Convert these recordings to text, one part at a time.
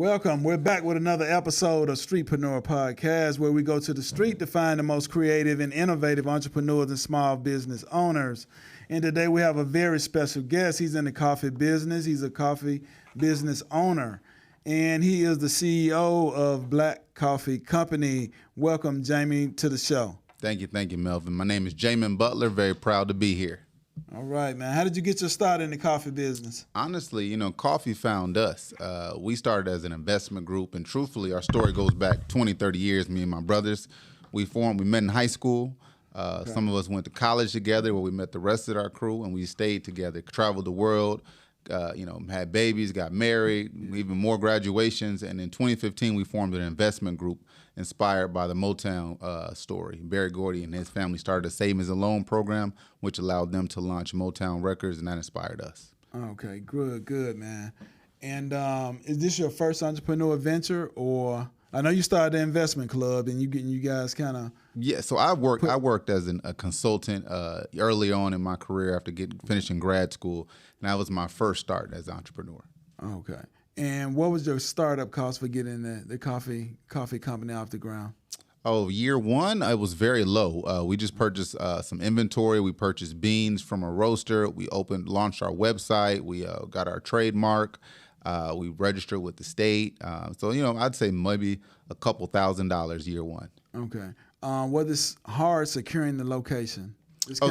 Welcome. We're back with another episode of Streetpreneur Podcast, where we go to the street to find the most creative and innovative entrepreneurs and small business owners. And today we have a very special guest. He's in the coffee business. He's a coffee business owner, and he is the CEO of Black Coffee Company. Welcome, Jamin, to the show. Thank you, Melvin. My name is Jamin Butler. Very proud to be here. All right, man. How did you get your start in the coffee business? Honestly, coffee found us. We started as an investment group, and truthfully, our story goes back 20, 30 years. Me and my brothers, we met in high school. Some of us went to college together where we met the rest of our crew, and we stayed together, traveled the world, had babies, got married, even more graduations. And in 2015, we formed an investment group inspired by the Motown story. Barry Gordy and his family started a savings and loan program, which allowed them to launch Motown Records, and that inspired us. Okay, good, man. And is this your first entrepreneur venture, or I know you started the investment club, and you guys kind of... Yeah, so I worked as a consultant early on in my career after finishing grad school, and that was my first start as an entrepreneur. Okay. And what was your startup cost for getting the coffee company off the ground? Oh, year one, it was very low. We just purchased some inventory. We purchased beans from a roaster. We launched our website. We got our trademark. We registered with the state. So, I'd say maybe a couple $1,000s year one. Okay. What is hard securing the location? So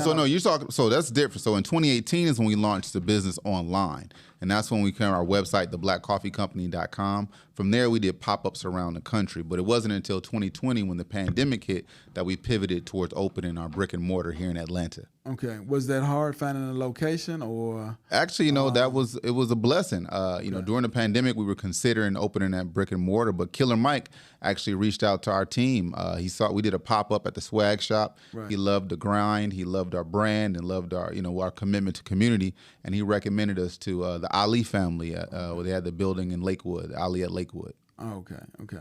that's different. So in 2018 is when we launched the business online. And that's when we came our website, theblackcoffeecompany.com. From there, we did pop-ups around the country. But it wasn't until 2020 when the pandemic hit that we pivoted towards opening our brick and mortar here in Atlanta. Okay. Was that hard finding a location or? Actually, it was a blessing. During the pandemic, we were considering opening that brick and mortar, but Killer Mike actually reached out to our team. He saw we did a pop-up at the swag shop. Right. He loved the grind. He loved our brand and loved our commitment to community. And he recommended us to the Ali family where they had the building in Lakewood, Ali at Lakewood. Oh, okay.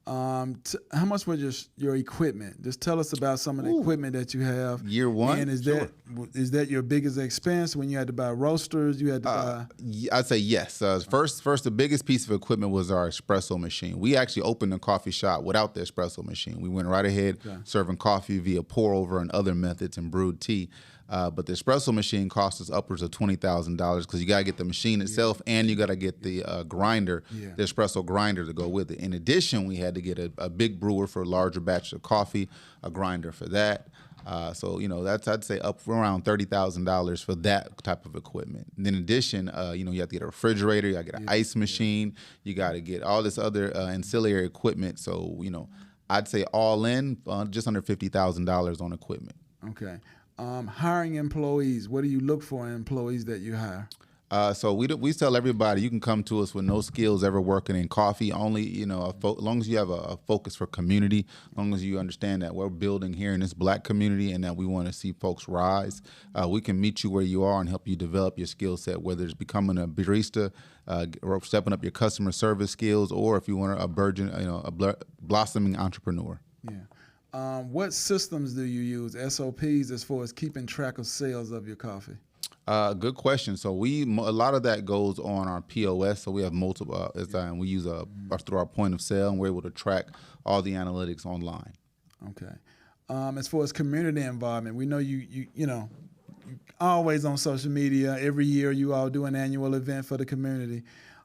How much was your equipment? Just tell us about some of the equipment that you have. Year one. And is that your biggest expense when you had to buy roasters? You had to buy. I'd say yes. First, the biggest piece of equipment was our espresso machine. We actually opened a coffee shop without the espresso machine. We went right ahead serving coffee via pour over and other methods and brewed tea. But the espresso machine cost us upwards of $20,000 because you got to get the machine itself and you got to get the grinder, the espresso grinder to go with it. In addition, we had to get a big brewer for a larger batch of coffee, a grinder for that. That's, I'd say, up around $30,000 for that type of equipment. And in addition, you have to get a refrigerator, you got to get an ice machine, you got to get all this other ancillary equipment. So, I'd say all in, just under $50,000 on equipment. Okay. Hiring employees, what do you look for in employees that you hire? So we tell everybody you can come to us with no skills ever working in coffee. Only, as long as you have a focus for community, as long as you understand that we're building here in this Black community and that we want to see folks rise, we can meet you where you are and help you develop your skill set, whether it's becoming a barista, or stepping up your customer service skills, or if you want a burgeon, a blossoming entrepreneur. Yeah. What systems do you use, SOPs, as far as keeping track of sales of your coffee? Good question. So a lot of that goes on our POS. So we have multiple, and we use through our point of sale, and we're able to track all the analytics online. Okay. As far as community involvement, we know you always on social media. Every year you all do an annual event for the community.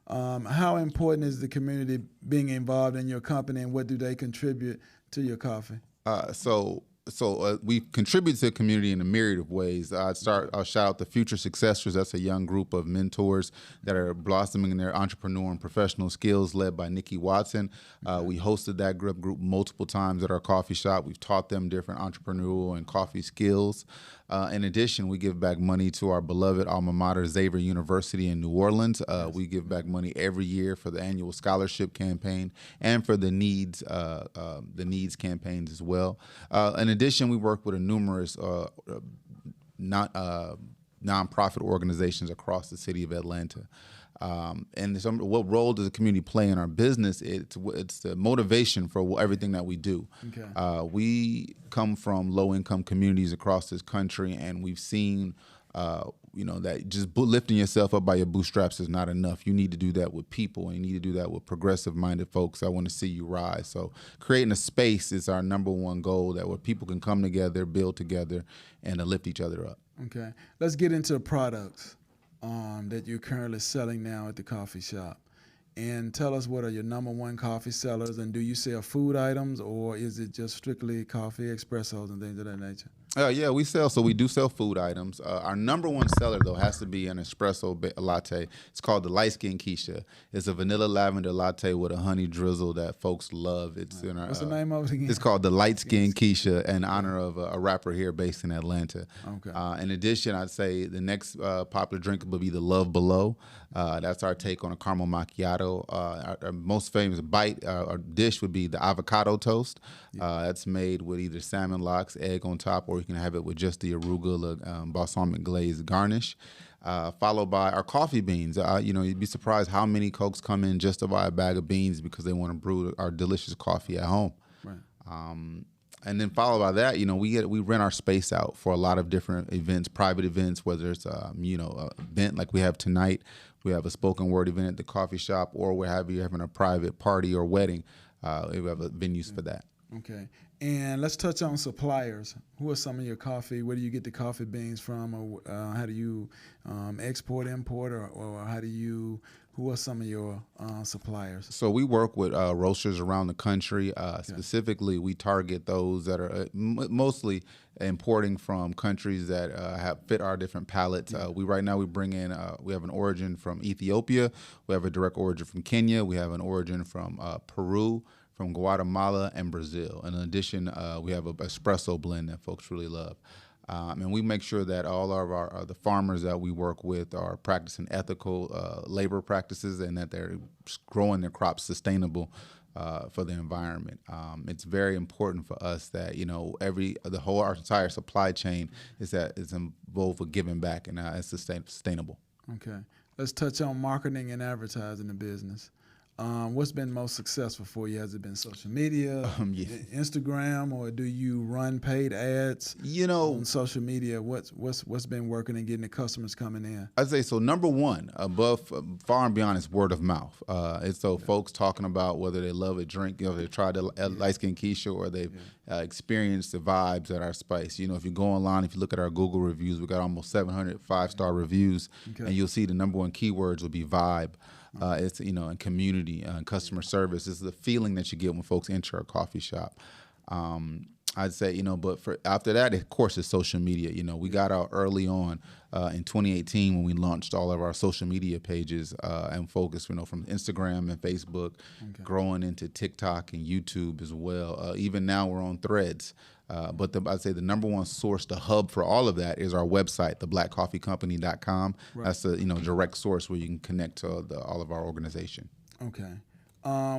How important is the community being involved in your company, and what do they contribute to your coffee? So we contribute to the community in a myriad of ways. I'll shout out the Future Successors. That's a young group of mentors that are blossoming in their entrepreneur and professional skills, led by Nikki Watson. We hosted that group multiple times at our coffee shop. We've taught them different entrepreneurial and coffee skills. In addition, we give back money to our beloved alma mater, Xavier University in New Orleans. We give back money every year for the annual scholarship campaign and for the needs campaigns as well. In addition, we work with numerous nonprofit organizations across the city of Atlanta. What role does the community play in our business? It's the motivation for everything that we do. Okay. We come from low-income communities across this country, and we've seen that just lifting yourself up by your bootstraps is not enough. You need to do that with people, and you need to do that with progressive-minded folks. I want to see you rise. So creating a space is our number one goal, that where people can come together, build together, and lift each other up. Okay. Let's get into products that you're currently selling now at the coffee shop. And tell us, what are your number one coffee sellers, and do you sell food items, or is it just strictly coffee, espressos, and things of that nature? Yeah, we do sell food items. Our number one seller, though, has to be an espresso latte. It's called the Light Skin Keisha. It's a vanilla lavender latte with a honey drizzle that folks love. It's in our, What's the name of it again? It's called the Light Skin Keisha, in honor of a rapper here based in Atlanta. Okay. In addition, I'd say the next popular drink will be the Love Below. That's our take on a caramel macchiato. Our most famous bite or dish would be the avocado toast. That's made with either salmon lox, egg on top, or you can have it with just the arugula balsamic glaze garnish. Followed by our coffee beans. You'd be surprised how many folks come in just to buy a bag of beans because they want to brew our delicious coffee at home. Right. And then followed by that, we rent our space out for a lot of different events, private events, whether it's an event like we have tonight. We have a spoken word event at the coffee shop, or you're having a private party or wedding. We have venues for that. Okay. And let's touch on suppliers. Who are some of your coffee? Where do you get the coffee beans from? Or how do you export, import, or who are some of your suppliers? So we work with roasters around the country. Specifically, we target those that are mostly importing from countries that have fit our different palates. Right now we bring in, we have an origin from Ethiopia. We have a direct origin from Kenya. We have an origin from Peru, from Guatemala, and Brazil. And in addition, we have an espresso blend that folks really love. And we make sure that all of the farmers that we work with are practicing ethical labor practices, and that they're growing their crops sustainable for the environment. It's very important for us that our entire supply chain is involved with giving back, and it's sustainable. Okay, let's touch on marketing and advertising the business. What's been most successful for you? Has it been social media, Instagram, or do you run paid ads on social media? What's been working and getting the customers coming in? I'd say so. Number one, above far and beyond, is word of mouth. It's folks talking about whether they love a drink, they tried the Light Skin Keisha, or they've experienced the vibes at our spice. If you go online, if you look at our Google reviews, we got almost 700 5-star reviews, and you'll see the number one keywords will be vibe. It's and community and customer service. It's the feeling that you get when folks enter a coffee shop. I'd say but for after that, of course, it's social media. We got out early on in 2018 when we launched all of our social media pages and focused from Instagram and Facebook, growing into TikTok and YouTube as well. Even now we're on Threads. But I'd say the number one source, the hub for all of that, is our website, theblackcoffeecompany.com. Right. That's the direct source where you can connect to all of our organization. Okay.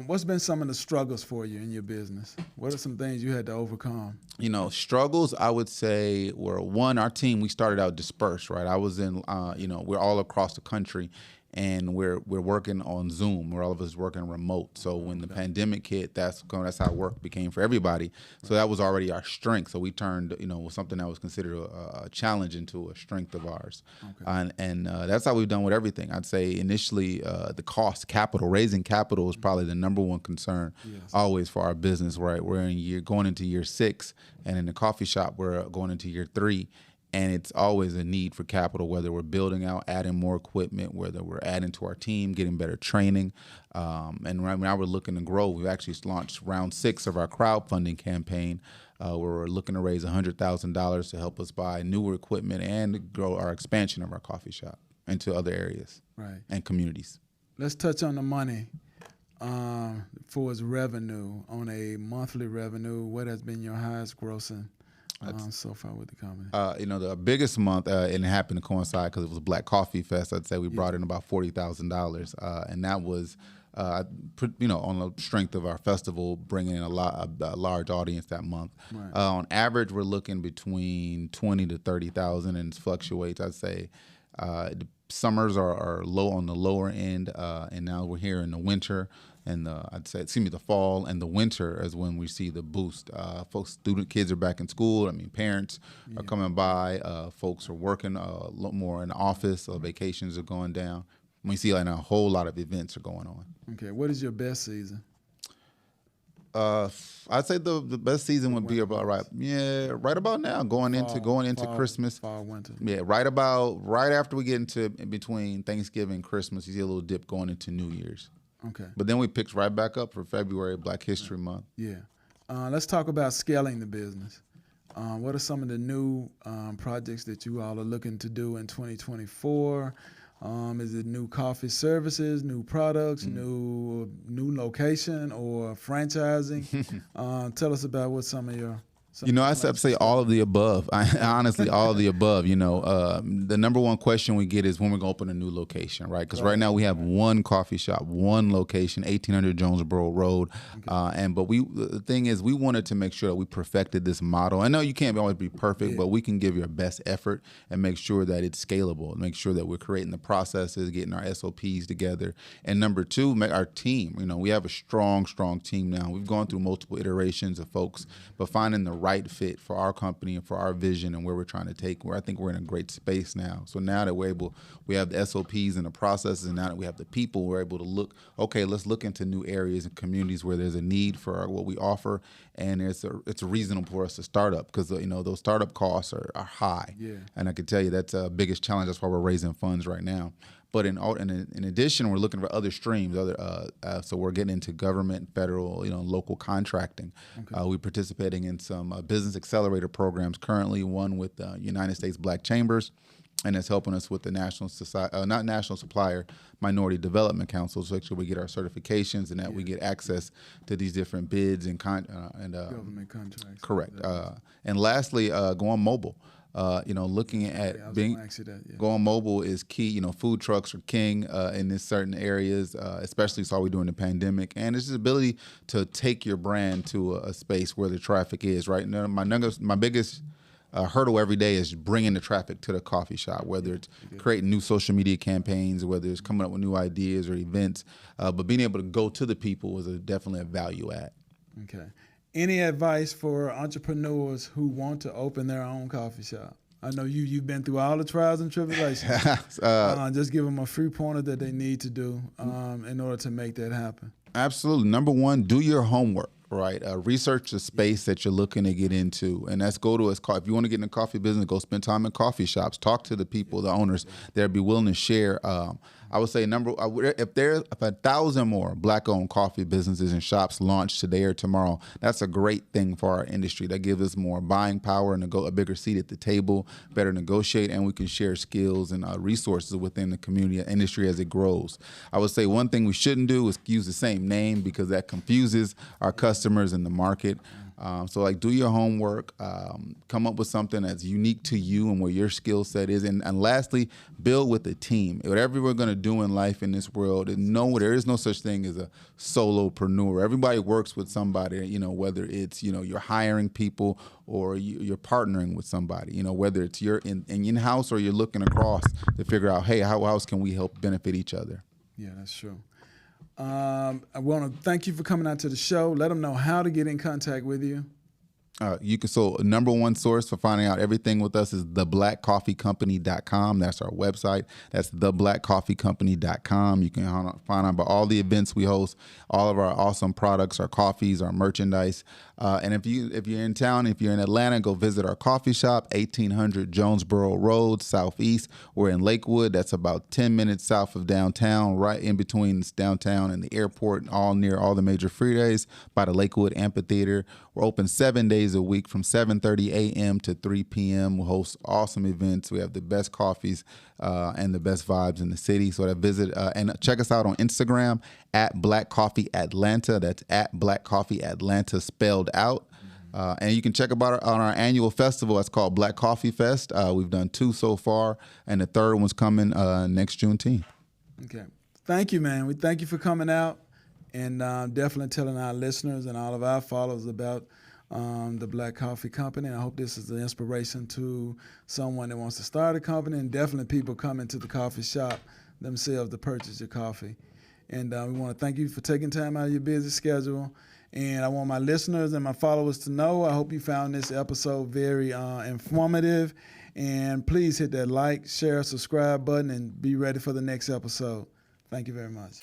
What's been some of the struggles for you in your business? What are some things you had to overcome? Struggles, I would say, were one, our team, we started out dispersed, right? I was in, we're all across the country, and we're working on Zoom. We're all of us working remote. So when the pandemic hit, that's how work became for everybody. So that was already our strength. So we turned, something that was considered a challenge into a strength of ours. Okay. And that's how we've done with everything. I'd say initially the cost, raising capital is probably the number one concern always for our business, right? We're going into year 6, and in the coffee shop, we're going into year 3. And it's always a need for capital, whether we're building out, adding more equipment, whether we're adding to our team, getting better training. And right now we're looking to grow. We've actually launched round 6 of our crowdfunding campaign, where we're looking to raise $100,000 to help us buy newer equipment and grow our expansion of our coffee shop into other areas and communities. Let's touch on the money. For its revenue, on a monthly revenue, what has been your highest grossing so far with the company? The biggest month, and it happened to coincide because it was Black Coffee Fest. I'd say we brought in about $40,000, and that was, on the strength of our festival, bringing in a large audience that month. Right. On average, we're looking between $20,000 to $30,000, and it fluctuates. I'd say the summers are low on the lower end, and now we're here in the winter. and the fall and the winter is when we see the boost. Kids are back in school. I mean, parents are coming by. Folks are working a lot more in the office. So vacations are going down. We see like a whole lot of events are going on. Okay, what is your best season? I'd say the best season would be about right about now, going into Christmas. Fall, winter. Yeah, right after we get into in between Thanksgiving and Christmas, you see a little dip going into New Year's. Okay. But then we picked right back up for February, Black History Month. Yeah. Let's talk about scaling the business. What are some of the new projects that you all are looking to do in 2024? Is it new coffee services, new products, new location, or franchising? Tell us about what some of your... I say all of the above. Honestly, all of the above. The number one question we get is when we're going to open a new location, right? Because right now we have one coffee shop, one location, 1800 Jonesboro Road. Okay. But the thing is, we wanted to make sure that we perfected this model. I know you can't always be perfect, but we can give your best effort and make sure that it's scalable, make sure that we're creating the processes, getting our SOPs together. And number two, make our team. We have a strong team now. We've gone through multiple iterations of folks, but finding the right fit for our company and for our vision and where we're trying to take, where I think we're in a great space now. So now that we have the SOPs and the processes, and now that we have the people, we're able to let's look into new areas and communities where there's a need for what we offer, and it's reasonable for us to start up, because those startup costs are high. Yeah. And I can tell you that's the biggest challenge. That's why we're raising funds right now. But in addition, we're looking for other streams. So we're getting into government, federal, local contracting. Okay. We're participating in some business accelerator programs currently. One with United States Black Chambers, and it's helping us with the National Supplier Minority Development Council. So actually, we get our certifications, and that we get access to these different bids and government contracts. Correct. And lastly, going mobile. Looking at going mobile is key. Food trucks are king in this certain areas, especially saw we during the pandemic. And it's the ability to take your brand to a space where the traffic is, right? Now, my biggest hurdle every day is bringing the traffic to the coffee shop, whether it's creating new social media campaigns, whether it's coming up with new ideas or events. But being able to go to the people is definitely a value add. Okay. Any advice for entrepreneurs who want to open their own coffee shop? I know you've been through all the trials and tribulations. Just give them a free pointer that they need to do in order to make that happen. Absolutely. Number one, do your homework. Right. Research the space that you're looking to get into. And that's if you want to get in the coffee business, go spend time in coffee shops, talk to the people, the owners that'd be willing to share. I would say if 1,000 more Black-owned coffee businesses and shops launch today or tomorrow, that's a great thing for our industry. That gives us more buying power and a bigger seat at the table, better negotiate, and we can share skills and resources within the community and industry as it grows. I would say one thing we shouldn't do is use the same name, because that confuses our customers in the market. So do your homework, come up with something that's unique to you and where your skill set is. And lastly, build with a team. Whatever we're going to do in life in this world, there is no such thing as a solopreneur. Everybody works with somebody, whether it's, you're hiring people or you're partnering with somebody, whether it's you're in-house or you're looking across to figure out, hey, how else can we help benefit each other? Yeah, that's true. I want to thank you for coming out to the show. Let them know how to get in contact with you. Number one source for finding out everything with us is theblackcoffeecompany.com. That's our website. That's theblackcoffeecompany.com. You can find out about all the events we host, all of our awesome products, our coffees, our merchandise. And if you're in town, if you're in Atlanta, go visit our coffee shop, 1800 Jonesboro Road, Southeast. We're in Lakewood. That's about 10 minutes south of downtown, right in between downtown and the airport, all near all the major freeways by the Lakewood Amphitheater. We're open 7 days a week from 7:30 a.m. to 3 p.m. We host awesome events. We have the best coffees and the best vibes in the city. So visit and check us out on Instagram at Black Coffee Atlanta. That's at Black Coffee Atlanta spelled out. And you can check on our annual festival. It's called Black Coffee Fest. We've done 2 so far, and the 3rd one's coming next Juneteenth. Okay. Thank you, man. We thank you for coming out and definitely telling our listeners and all of our followers about the Black Coffee Company. I hope this is an inspiration to someone that wants to start a company, and definitely people coming to the coffee shop themselves to purchase your coffee. And we want to thank you for taking time out of your busy schedule. And I want my listeners and my followers to know, I hope you found this episode very informative. And please hit that like, share, subscribe button and be ready for the next episode. Thank you very much.